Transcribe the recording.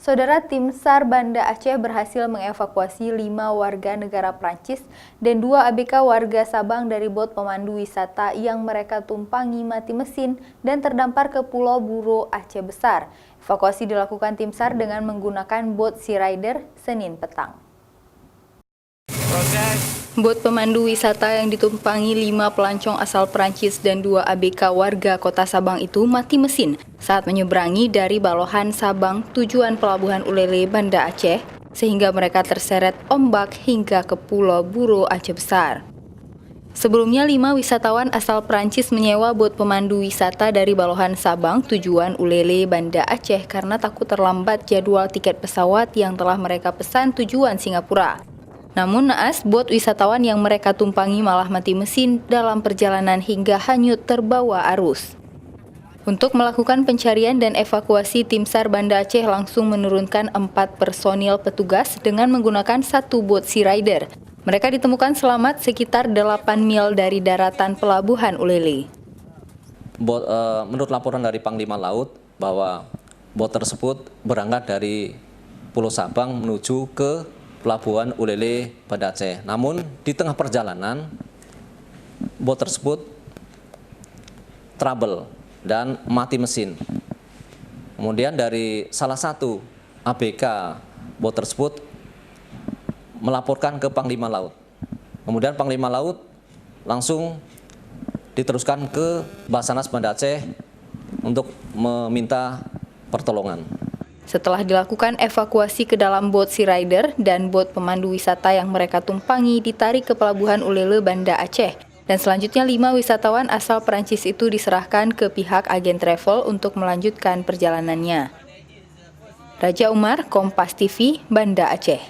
Saudara, tim SAR Banda Aceh berhasil mengevakuasi 5 warga negara Prancis dan 2 ABK warga Sabang dari bot pemandu wisata yang mereka tumpangi mati mesin dan terdampar ke Pulau Buro, Aceh Besar. Evakuasi dilakukan tim SAR dengan menggunakan bot Sea Rider Senin petang. Bot pemandu wisata yang ditumpangi 5 pelancong asal Prancis dan 2 ABK warga kota Sabang itu mati mesin saat menyeberangi dari Balohan, Sabang, tujuan Pelabuhan Ulele, Banda Aceh, sehingga mereka terseret ombak hingga ke Pulau Buro, Aceh Besar. Sebelumnya, 5 wisatawan asal Prancis menyewa bot pemandu wisata dari Balohan, Sabang, tujuan Ulele, Banda Aceh karena takut terlambat jadwal tiket pesawat yang telah mereka pesan tujuan Singapura. Namun naas, bot wisatawan yang mereka tumpangi malah mati mesin dalam perjalanan hingga hanyut terbawa arus. Untuk melakukan pencarian dan evakuasi, tim SAR Banda Aceh langsung menurunkan 4 personil petugas dengan menggunakan 1 bot Sea Rider. Mereka ditemukan selamat sekitar 8 mil dari daratan Pelabuhan Ulele. Menurut laporan dari Panglima Laut bahwa bot tersebut berangkat dari Pulau Sabang menuju ke Pelabuhan Ulele, Banda Aceh. Namun di tengah perjalanan bot tersebut trouble dan mati mesin. Kemudian dari salah satu ABK bot tersebut melaporkan ke Panglima Laut. Kemudian Panglima Laut langsung diteruskan ke Basarnas Banda Aceh untuk meminta pertolongan. Setelah dilakukan evakuasi ke dalam bot Sea Rider dan bot pemandu wisata yang mereka tumpangi ditarik ke Pelabuhan Ulele, Banda Aceh. Dan selanjutnya 5 wisatawan asal Prancis itu diserahkan ke pihak agen travel untuk melanjutkan perjalanannya. Raja Umar, Kompas TV, Banda Aceh.